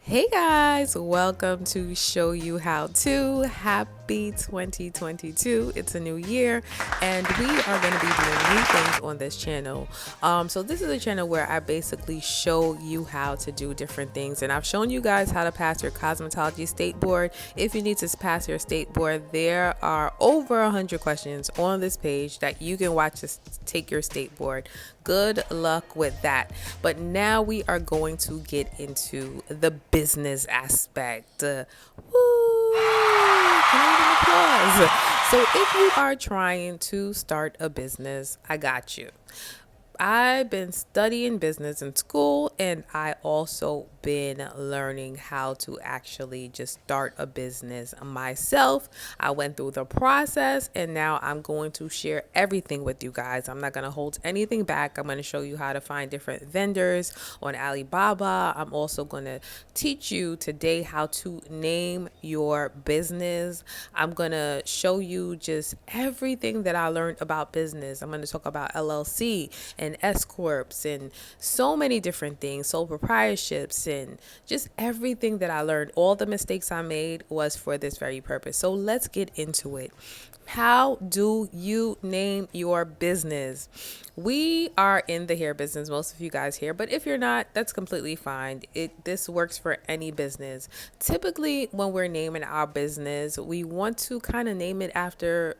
Hey guys, welcome to Show You How To. Happy 2022. It's a new year and we are going to be doing new things on this channel. So this is a channel where I basically show you how to do different things, and I've shown you guys how to pass your cosmetology state board. If you need to pass your state board, there are over 100 questions on this page that you can watch to take your state board. Good luck with that. But now we are going to get into the business aspect. Woo! Can I get an applause? So if you are trying to start a business, I got you. I've been studying business in school, and I also been learning how to actually just start a business myself. I went through the process and now I'm going to share everything with you guys. I'm not going to hold anything back. I'm going to show you how to find different vendors on Alibaba. I'm also going to teach you today how to name your business. I'm going to show you just everything that I learned about business. I'm going to talk about LLC and S corps and so many different things, sole proprietorships, and just everything that I learned. All the mistakes I made was for this very purpose. So let's get into it. How do you name your business? We are in the hair business, most of you guys here, but if you're not, that's completely fine. This works for any business. Typically, when we're naming our business, we want to kind of name it after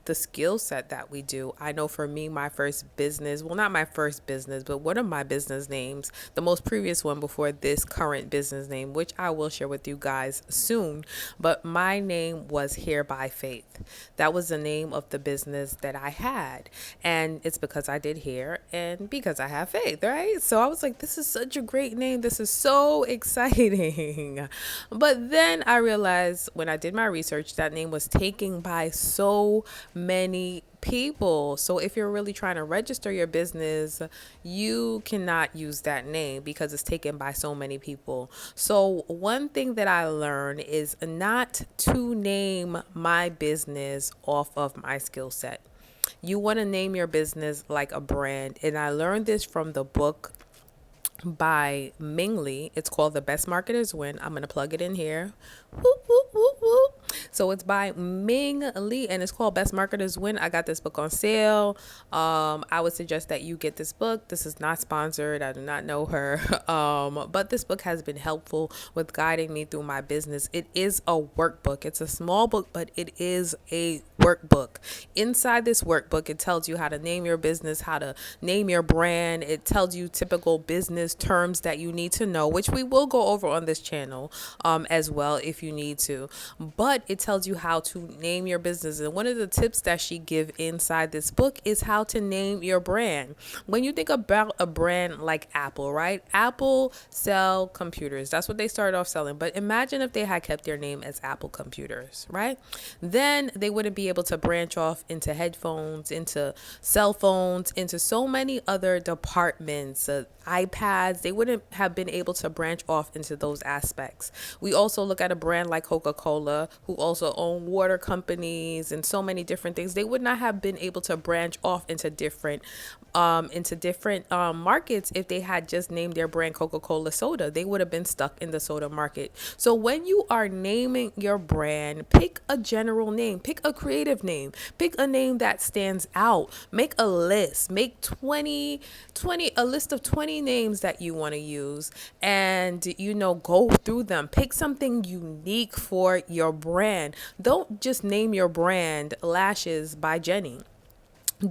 the skill set that we do. I know for me, my first business, well, not my first business, but one of my business names, the most previous one before this current business name, which I will share with you guys soon, but my name was Hair by Faith. That was the name of the business that I had. And it's because I did hair and because I have faith, right? So I was like, this is such a great name. This is so exciting. But then I realized when I did my research, that name was taken by so many people. So if you're really trying to register your business, you cannot use that name because it's taken by so many people. So one thing that I learned is not to name my business off of my skill set. You want to name your business like a brand. And I learned this from the book by Ming Lee. It's called The Best Marketers Win. I'm going to plug it in here. Whoop, whoop, whoop, whoop. So it's by Ming Lee and it's called Best Marketers Win. I got this book on sale. I would suggest that you get this book. This is not sponsored. I do not know her. But this book has been helpful with guiding me through my business. It is a workbook. It's a small book, but it is a workbook. Inside this workbook, it tells you how to name your business, how to name your brand. It tells you typical business terms that you need to know, which we will go over on this channel as well if you need to. But it tells you how to name your business. And one of the tips that she give inside this book is how to name your brand. When you think about a brand like Apple, right? Apple sell computers. That's what they started off selling. But imagine if they had kept their name as Apple Computers, right? Then they wouldn't be able to branch off into headphones, into cell phones, into so many other departments, iPads. They wouldn't have been able to branch off into those aspects. We also look at a brand like Coca-Cola, who also own water companies and so many different things. They would not have been able to branch off into different markets if they had just named their brand Coca-Cola soda. They would have been stuck in the soda market. So when you are naming your brand, pick a general name, pick a creative name, pick a name that stands out. Make a list, make a list of 20 names that you want to use, and go through them. Pick something unique for your brand. Don't just name your brand Lashes by Jenny.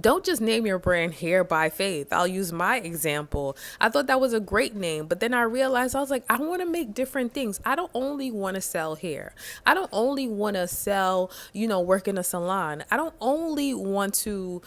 Don't just name your brand Hair by Faith. I'll use my example. I thought that was a great name, but then I realized, I was like, I want to make different things. I don't only want to sell hair. I don't only want to sell, work in a salon. I don't only want to,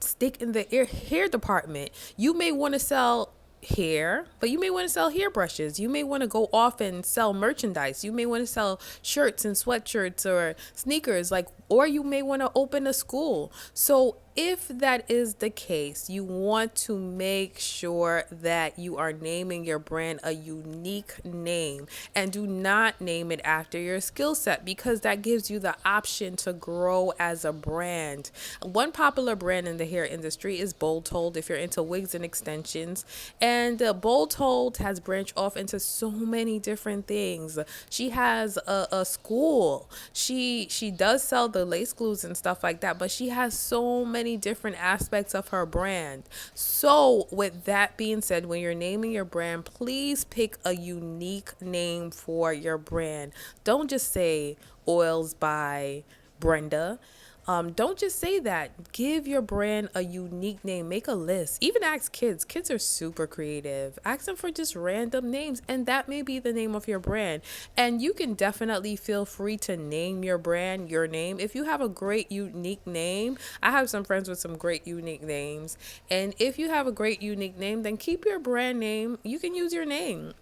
stick in the hair department. You may want to sell hair, but you may want to sell hairbrushes. You may want to go off and sell merchandise. You may want to sell shirts and sweatshirts or sneakers, or you may want to open a school. So if that is the case, you want to make sure that you are naming your brand a unique name, and do not name it after your skill set, because that gives you the option to grow as a brand. One popular brand in the hair industry is Bold Told, if you're into wigs and extensions. And Bold Told has branched off into so many different things. She has a school. She does sell the lace glues and stuff like that, but she has so many different aspects of her brand. So with that being said, when you're naming your brand, please pick a unique name for your brand. Don't just say Oils by Brenda. Don't just say that. Give your brand a unique name. Make a list. Even ask kids. Kids are super creative. Ask them for just random names, and that may be the name of your brand. And you can definitely feel free to name your brand your name. If you have a great, unique name, I have some friends with some great, unique names. And if you have a great, unique name, then keep your brand name. You can use your name.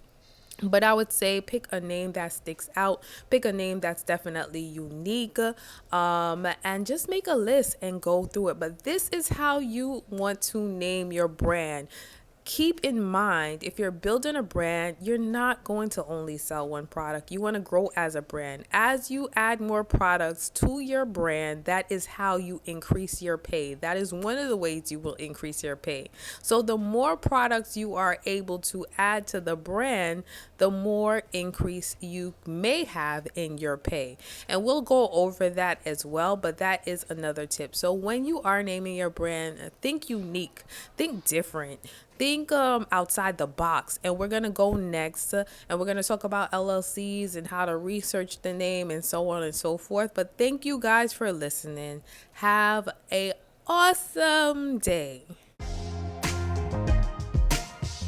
But I would say pick a name that sticks out, pick a name that's definitely unique, and just make a list and go through it. But this is how you want to name your brand. Keep in mind, if you're building a brand, you're not going to only sell one product. You want to grow as a brand. As you add more products to your brand, that is how you increase your pay. That is one of the ways you will increase your pay. So the more products you are able to add to the brand, the more increase you may have in your pay. And we'll go over that as well, but that is another tip. So when you are naming your brand, think unique, think different. Think outside the box. And we're going to go next and we're going to talk about LLCs and how to research the name and so on and so forth. But thank you guys for listening. Have a awesome day.